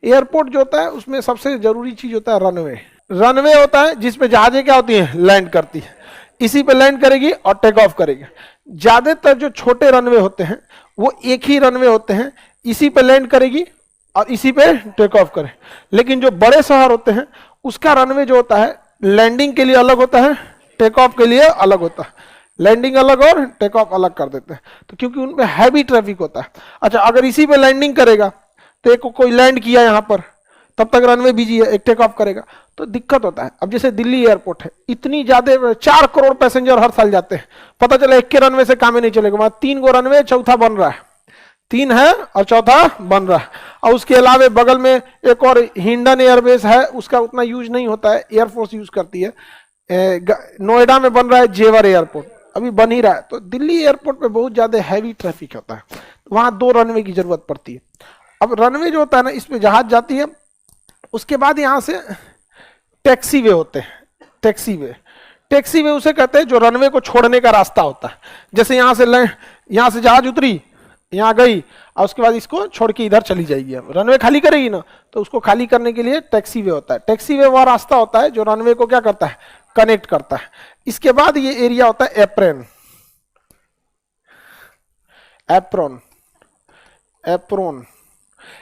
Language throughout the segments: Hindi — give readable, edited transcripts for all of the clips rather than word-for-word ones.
एयरपोर्ट जो होता है उसमें सबसे जरूरी चीज होता है रनवे। रनवे होता है जिसपे जहाजें क्या होती हैं, लैंड करती है, इसी पे लैंड करेगी और टेक ऑफ करेगी। ज्यादातर जो छोटे रनवे होते हैं वो एक ही रनवे होते हैं, इसी पे लैंड करेगी और इसी पे टेक ऑफ करे। लेकिन जो बड़े शहर होते हैं उसका रनवे जो होता है लैंडिंग के लिए अलग होता है, टेक ऑफ के लिए अलग होता है। लैंडिंग अलग और टेक ऑफ अलग कर देते हैं, तो क्योंकि उनमें हैवी ट्रैफिक होता है। अच्छा, अगर इसी पे लैंडिंग करेगा तो एक कोई लैंड किया यहाँ पर, तब तक रनवे बिजी है, एक टेक ऑफ करेगा तो दिक्कत होता है। अब जैसे दिल्ली एयरपोर्ट है, इतनी ज्यादा 4 करोड़ पैसेंजर हर साल जाते हैं, पता चला एक के रनवे से काम ही नहीं चलेगा, वहां 3 गो रनवे, चौथा बन रहा है, 3 है और चौथा बन रहा है। और उसके अलावा बगल में एक और हिंडन एयरबेस है, उसका उतना यूज नहीं होता है, एयरफोर्स यूज करती है। नोएडा में बन रहा है जेवर एयरपोर्ट, अभी बन ही रहा है। तो दिल्ली एयरपोर्ट पे बहुत ज्यादा हैवी ट्रैफिक होता है, तो वहां 2 रनवे की जरूरत पड़ती है। अब रनवे जो होता है ना, इसमें जहाज जाती है, उसके बाद यहां से टैक्सी वे होते हैं। टैक्सी वे उसे कहते हैं जो रनवे को छोड़ने का रास्ता होता है। जैसे यहां से जहाज उतरी, यहाँ गई और उसके बाद इसको छोड़ के इधर चली जाएगी, अब रनवे खाली करेगी ना, तो उसको खाली करने के लिए टैक्सी वे होता है। टैक्सी वे वह रास्ता होता है जो रनवे को क्या करता है, कनेक्ट करता है। इसके बाद ये एरिया होता है एप्रोन।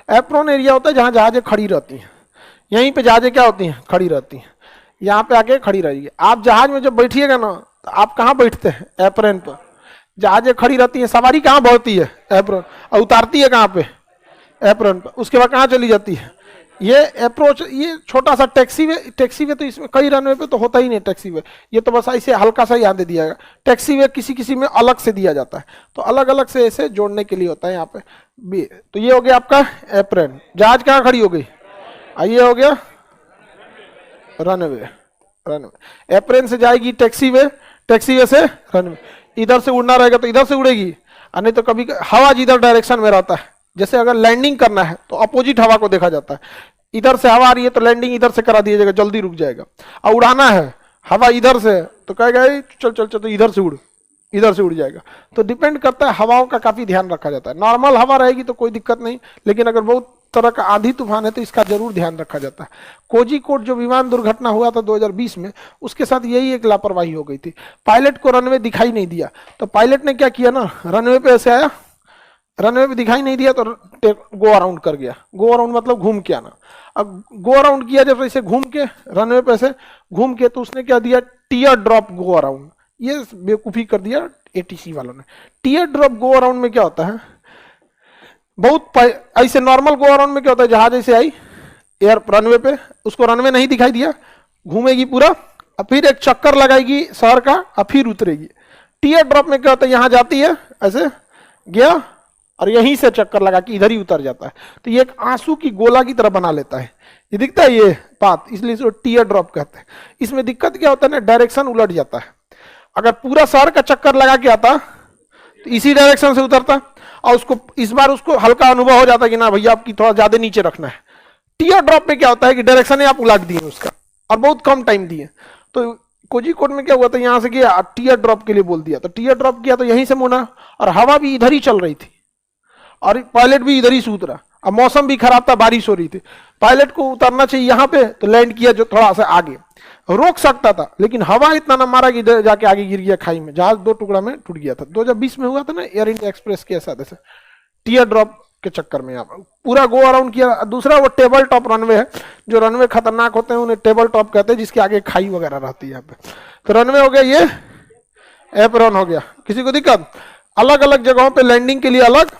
एप्रोन एरिया होता है जहां जहाजें खड़ी रहती हैं। यहीं पे जहाजें क्या होती हैं, खड़ी रहती हैं, यहाँ पे आके खड़ी रहेगी। आप जहाज में जब बैठिएगा ना, तो आप कहाँ बैठते हैं, एप्रोन पर। जहाजें खड़ी रहती हैं, सवारी कहाँ बढ़ती है, एप्रोन, और उतारती है कहाँ पे, एप्रोन पर। उसके बाद कहाँ चली जाती है, ये अप्रोच, ये छोटा सा टैक्सी वे तो इसमें कई रनवे पे तो होता ही नहीं टैक्सी वे, ये तो बस ऐसे हल्का सा यहाँ दे दिया गया। टैक्सी वे किसी किसी में अलग से दिया जाता है, तो अलग अलग से ऐसे जोड़ने के लिए होता है यहाँ पे भी। तो ये हो गया आपका एप्रोन। जहाज कहाँ खड़ी हो गई, ये हो गया रनवे। एप्रोन से जाएगी टैक्सी वे से रनवे। इधर से उड़ना रहेगा तो इधर से उड़ेगी, और नहीं तो कभी हवा जिधर डायरेक्शन में रहता है, जैसे अगर लैंडिंग करना है तो अपोजिट हवा को देखा जाता है। इधर से हवा आ रही है तो लैंडिंग इधर से करा दिया जाएगा, जल्दी रुक जाएगा। और उड़ाना है हवा इधर से तो कहेगा चल चल चल, तो इधर से उड़ जाएगा। तो डिपेंड करता है, हवाओं का काफी ध्यान रखा जाता है। नॉर्मल हवा रहेगी तो कोई दिक्कत नहीं, लेकिन अगर बहुत तरह का आंधी तूफान है तो इसका जरूर ध्यान रखा जाता है। कोझिकोड जो विमान दुर्घटना हुआ था 2020 में, उसके साथ यही एक लापरवाही हो गई थी। पायलट को रनवे दिखाई नहीं दिया, तो पायलट ने क्या किया ना, रनवे पे ऐसे आया, रनवे पे दिखाई नहीं दिया तो गो अराउंड कर गया। गो अराउंड मतलब घूम के आना। अब गो अराउंड किया जब ऐसे घूम के, रनवे पे से घूम के, तो उसने क्या दिया, टीयर ड्रॉप गो अराउंड। ये बेवकूफी कर दिया एटीसी वालों ने। टीयर ड्रॉप गो अराउंड में क्या होता है, बहुत ऐसे नॉर्मल गो अराउंड में क्या होता है, जहाज ऐसे आई एयर रनवे पे, उसको रनवे नहीं दिखाई दिया, घूमेगी पूरा, और फिर एक चक्कर लगाएगी शहर का, और फिर उतरेगी। टीयर ड्रॉप में क्या होता है, यहां जाती है ऐसे गया और यहीं से चक्कर लगा के इधर ही उतर जाता है। तो ये एक आंसू की गोला की तरह बना लेता है, ये दिखता है ये बात, इसलिए इसको टीयर ड्रॉप कहते हैं। इसमें दिक्कत क्या होता है ना, डायरेक्शन उलट जाता है। अगर पूरा शहर का चक्कर लगा के आता तो इसी डायरेक्शन से उतरता, और उसको इस बार उसको हल्का अनुभव हो जाता कि ना भैया आपकी थोड़ा ज्यादा नीचे रखना है। टीयर ड्रॉप में क्या होता है कि डायरेक्शन ही आप उलट दिए उसका, और बहुत कम टाइम दिए। तो कोझिकोड में क्या हुआ था, यहां से गया टीयर ड्रॉप के लिए बोल दिया, तो टीयर ड्रॉप किया तो यहीं से मुना, और हवा भी इधर ही चल रही थी, और पायलट भी इधर ही से उतरा। अब मौसम भी खराब था, बारिश हो रही थी, पायलट को उतरना चाहिए यहाँ पे, तो लैंड किया जो थोड़ा सा आगे, रोक सकता था, लेकिन हवा इतना ना मारा कि इधर जाके आगे गिर गया खाई में, जहाज 2 टुकड़ा में टूट गया था। 2020 में हुआ था ना एयर इंडिया एक्सप्रेस के साथ ऐसे टीयर ड्रॉप के चक्कर में। यहाँ पूरा गो अराउंड किया। दूसरा वो टेबल टॉप रनवे है, जो रनवे खतरनाक होते हैं उन्हें टेबल टॉप कहते हैं, जिसके आगे खाई वगैरह रहती है यहाँ पे। तो रनवे हो गया, ये एप्रोन हो गया। किसी को दिक्कत, अलग अलग जगहों पे लैंडिंग के लिए अलग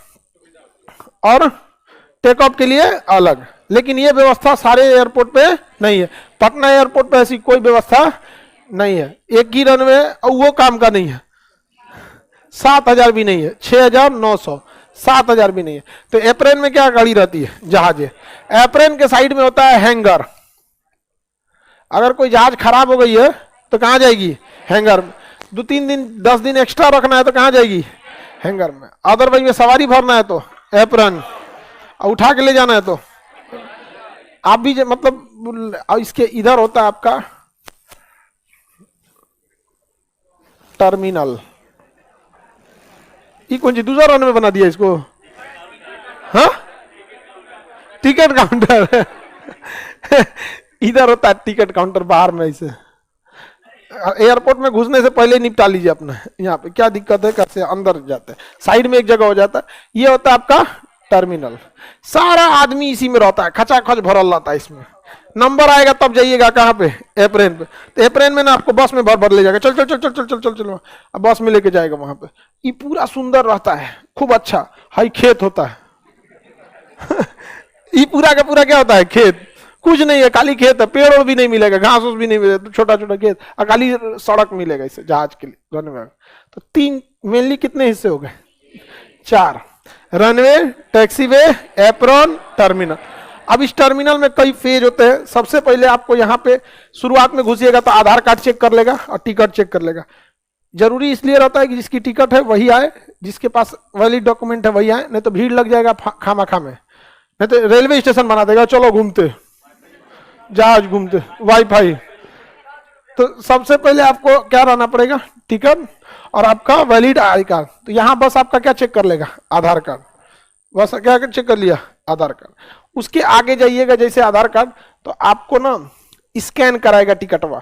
और टेक ऑफ के लिए अलग, लेकिन ये व्यवस्था सारे एयरपोर्ट पे नहीं है। पटना एयरपोर्ट पे ऐसी कोई व्यवस्था नहीं है, एक ही रनवे, और वो काम का नहीं है। 7000 भी नहीं है, 6900, 7000 भी नहीं है। तो एप्रोन में क्या गाड़ी रहती है, जहाज है। एप्रोन के साइड में होता है हैंगर। अगर कोई जहाज खराब हो गई है तो कहाँ जाएगी, हैंगर में। 2-3 दिन 10 दिन एक्स्ट्रा रखना है तो कहाँ जाएगी, हैंगर में। अदरवाइज में सवारी भरना है तो एप्रोन, और उठा के ले जाना है तो आप भी मतलब इसके इधर होता है आपका टर्मिनल। ये कौन सी दूसरा रनवे बना दिया इसको, हाँ टिकट काउंटर इधर होता है टिकट काउंटर, बाहर में ऐसे। एयरपोर्ट में घुसने से पहले निपटा लीजिए अपना, यहाँ पे क्या दिक्कत है, कैसे अंदर जाते हैं, साइड में एक जगह हो जाता है। ये होता है आपका टर्मिनल, सारा आदमी इसी में रहता है, खचाखच भरल रहता है इसमें। नंबर आएगा तब जाइएगा कहाँ पे, एयरप्लेन पे। तो एयरप्लेन में ना आपको बस में भर भर ले जाएगा, चल चल चल चल चल चल चल चल, अब बस में लेके जाएगा वहां पे। ये पूरा सुंदर रहता है, खूब अच्छा। हाई खेत होता है ये पूरा का पूरा क्या होता है, खेत, कुछ नहीं है, खाली खेत है, पेड़ और भी नहीं मिलेगा, घास उस भी नहीं मिलेगा, छोटा छोटा खेत और खाली सड़क मिलेगा इसे जहाज के लिए, रनवे। तो तीन मेनली कितने हिस्से हो गए, 4, रनवे, टैक्सीवे, एप्रॉन, टर्मिनल। अब इस टर्मिनल में कई फेज होते हैं। सबसे पहले आपको यहाँ पे शुरुआत में घुसिएगा तो आधार कार्ड चेक कर लेगा और टिकट चेक कर लेगा। जरूरी इसलिए रहता है कि जिसकी टिकट है वही आए, जिसके पास वैलिड डॉक्यूमेंट है वही आए, नहीं तो भीड़ लग जाएगा खामा खा में, नहीं तो रेलवे स्टेशन बना देगा, चलो घूमते, जहाज घूमते, वाईफाई। तो सबसे पहले आपको क्या रहना पड़ेगा, टिकट और आपका वैलिड आई कार्ड। तो यहाँ बस आपका क्या चेक कर लेगा, आधार कार्ड, बस क्या चेक कर लिया, आधार कार्ड। उसके आगे जाइएगा जैसे आधार कार्ड, तो आपको ना स्कैन कराएगा टिकटवा।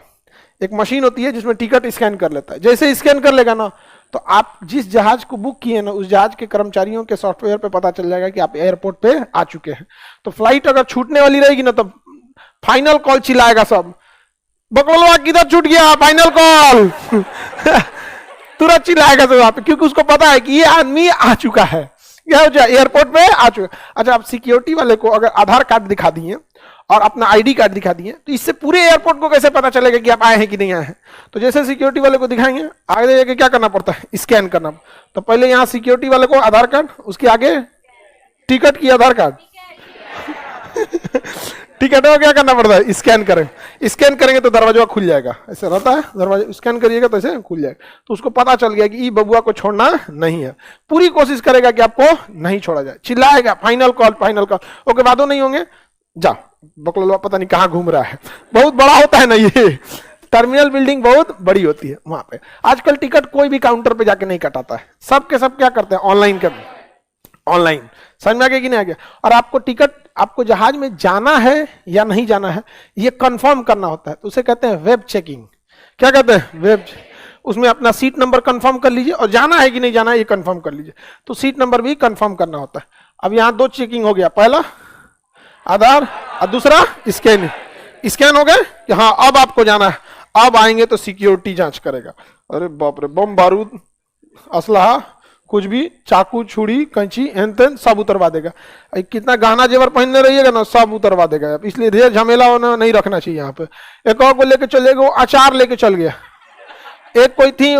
एक मशीन होती है जिसमें टिकट स्कैन कर लेता है। जैसे स्कैन कर लेगा ना, तो आप जिस जहाज को बुक किए ना, उस जहाज के कर्मचारियों के सॉफ्टवेयर पे पता चल जाएगा कि आप एयरपोर्ट पे आ चुके हैं। तो फ्लाइट अगर छूटने वाली रहेगी ना, तो फाइनल कॉल चिल्लाएगा सब, बकलवा किधर छूट गया, फाइनल कॉल तुरंत चिल्लाएगा सब आप, क्योंकि उसको पता है कि ये आदमी आ चुका है, एयरपोर्ट पे आ चुका। अच्छा, आप सिक्योरिटी वाले को अगर आधार कार्ड दिखा दिए और अपना आईडी कार्ड दिखा दिए, तो इससे पूरे एयरपोर्ट को कैसे पता चलेगा कि आप आए हैं कि नहीं आए हैं। तो जैसे सिक्योरिटी वाले को दिखाएंगे, आगे जाके क्या करना पड़ता है, स्कैन करना। तो पहले यहाँ सिक्योरिटी वाले को आधार कार्ड, उसके आगे टिकट की आधार कार्ड टिकट में क्या करना पड़ता है, स्कैन करें। स्कैन करेंगे तो दरवाजा खुल जाएगा, ऐसे रहता है दरवाजा, स्कैन करिएगा तो ऐसे खुल जाएगा। तो उसको पता चल गया कि ये बबुआ को छोड़ना नहीं है। पूरी कोशिश करेगा कि आपको नहीं छोड़ा जाए, चिल्लाएगा final call, final call. Okay, वादो नहीं होंगे, जा बकलवा पता नहीं कहाँ घूम रहा है। बहुत बड़ा होता है ना ये टर्मिनल, बिल्डिंग बहुत बड़ी होती है वहां पे। आजकल टिकट कोई भी काउंटर पे जाके नहीं कटाता है, सब के सब क्या करते हैं, ऑनलाइन कर, ऑनलाइन। समझ में आ गया कि नहीं आ गया। और आपको टिकट, आपको जहाज में जाना है या नहीं जाना है ये कंफर्म करना होता है, तो उसे कहते हैं वेब चेकिंग। क्या कहते हैं, वेब। उसमें अपना सीट नंबर कंफर्म कर लीजिए और जाना है कि नहीं जाना है ये कंफर्म कर लीजिए। तो सीट नंबर भी कंफर्म करना होता है। अब यहाँ 2 चेकिंग हो गया, पहला आधार और दूसरा स्कैन। स्कैन हो गए कि हाँ अब आपको जाना है। अब आएंगे तो सिक्योरिटी जांच करेगा। अरे बाप रे, बम बारूद असलहा कुछ भी, चाकू छुरी कैंची एन तेन सब उतरवा देगा। कितना गहना जेवर पहनने रहिएगा ना, सब उतरवा देगा। इसलिए ढेर झमेला होना नहीं रखना चाहिए यहाँ पे। एक और को लेके चलेगा, वो अचार लेके चल गया। एक कोई थी,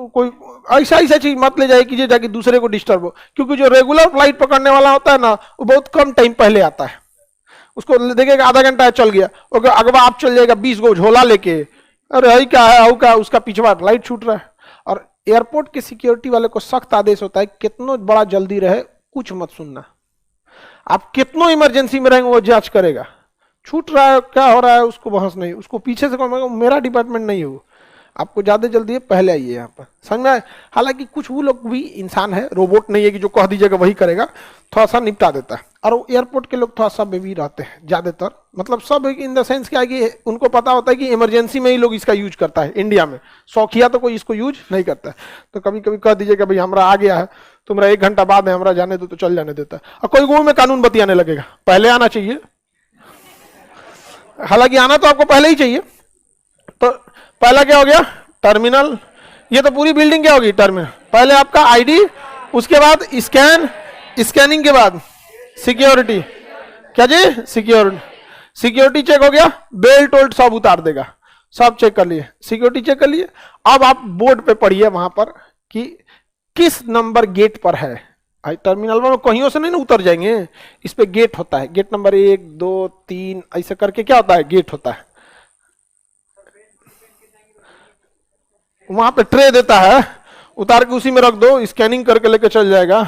कोई ऐसा ऐसा चीज मत ले जाए कि जाके दूसरे को डिस्टर्ब हो, क्योंकि जो रेगुलर फ्लाइट पकड़ने वाला होता है ना, वो बहुत कम टाइम पहले आता है। उसको देखेगा आधा घंटा चल गया, ओके अगवा आप चल जाएगा 20 गो झोला लेके, अरे हई क्या है, क्या उसका पिछवा फ्लाइट छूट रहा है। और एयरपोर्ट के सिक्योरिटी वाले को सख्त आदेश होता है, कितनो बड़ा जल्दी रहे कुछ मत सुनना। आप कितनो इमरजेंसी में रहेंगे वो जांच करेगा। छूट रहा है, क्या हो रहा है, उसको बहस नहीं, उसको पीछे से कौन, मेरा डिपार्टमेंट नहीं हो, आपको ज्यादा जल्दी है, पहले आइए यहाँ पर। समझ में आए। हालांकि कुछ वो लोग भी इंसान है, रोबोट नहीं है कि जो कह दीजिएगा वही करेगा, थोड़ा सा निपटा देता है। और एयरपोर्ट के लोग थोड़ा सा भी रहते हैं ज्यादातर, मतलब सब इन द सेंस क्या है कि उनको पता होता है कि इमरजेंसी में ही लोग इसका यूज करता है। इंडिया में शौकिया तो कोई इसको यूज नहीं करता है। तो कभी कभी कह दीजिएगा भाई हमारा आ गया है, तुम्हारा 1 घंटा बाद है, हमारा जाने दो, तो चल जाने देता है। और कोई गुण में कानून बतियाने लगेगा, पहले आना चाहिए। हालांकि आना तो आपको पहले ही चाहिए। तो पहला क्या हो गया, टर्मिनल। ये तो पूरी बिल्डिंग क्या होगी, टर्मिनल। पहले आपका आईडी, उसके बाद स्कैन, स्कैनिंग के बाद सिक्योरिटी। क्या जी, सिक्योरिटी। सिक्योरिटी चेक हो गया, बेल्ट वोल्ट सब उतार देगा, सब चेक कर लिए, सिक्योरिटी चेक कर लिए। अब आप बोर्ड पे पढ़िए वहां पर कि किस नंबर गेट पर है। टर्मिनल में कहीं से नहीं ना उतर जाएंगे, इस पे गेट होता है, गेट नंबर 1 2 3 ऐसे करके क्या होता है, गेट होता है। वहां पे ट्रे देता है, उतार के उसी में रख दो, स्कैनिंग करके लेके चल जाएगा।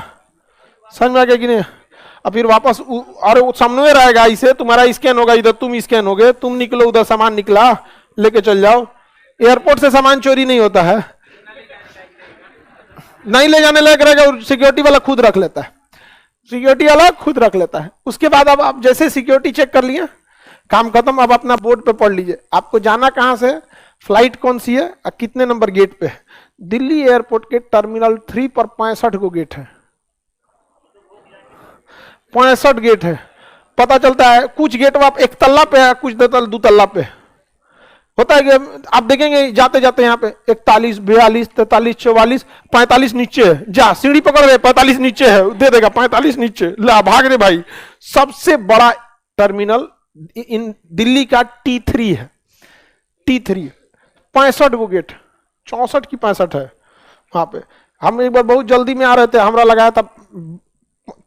समझ में आ गया कि नहीं। और फिर वापस और सामने रहेगा, इसे तुम्हारा स्कैन होगा, इधर तुम स्कैन हो गए, तुम निकलो, उधर सामान निकला, लेके चल जाओ। एयरपोर्ट से सामान चोरी नहीं होता है, नहीं ले जाने लायक रहेगा, सिक्योरिटी वाला खुद रख लेता है। सिक्योरिटी अलग खुद रख लेता है। उसके बाद अब आप जैसे सिक्योरिटी चेक कर लिए, काम खत्म। अब अपना बोर्ड पे पढ़ लीजिए, आपको जाना कहां से, फ्लाइट कौन सी है और कितने नंबर गेट पे है। दिल्ली एयरपोर्ट के टर्मिनल 3 पर 65 को गेट है, 65 गेट है। पता चलता है कुछ गेट आप एक तल्ला पे है, कुछ दो तल्ला पे होता है कि आप देखेंगे जाते जाते यहाँ पे 41, 42, 43, 44, 45 नीचे है, जा सीढ़ी पकड़ रहे 45 नीचे है, दे देगा 45 नीचे, ला भाग रे भाई। सबसे बड़ा टर्मिनल इन दिल्ली का T3 है, T3 65 को गेट, 64 की 65 है वहां पे। हम एक बार बहुत जल्दी में आ रहे थे, हमरा लगाया था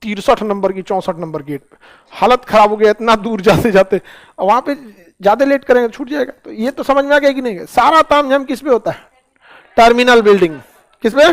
63 नंबर की 64 नंबर गेट पे, हालत खराब हो गया इतना दूर जाते जाते। वहां पे ज्यादा लेट करेंगे छूट जाएगा। तो ये तो समझ में आ गया कि नहीं, सारा तामझाम किस पे होता है, टर्मिनल बिल्डिंग किस पे।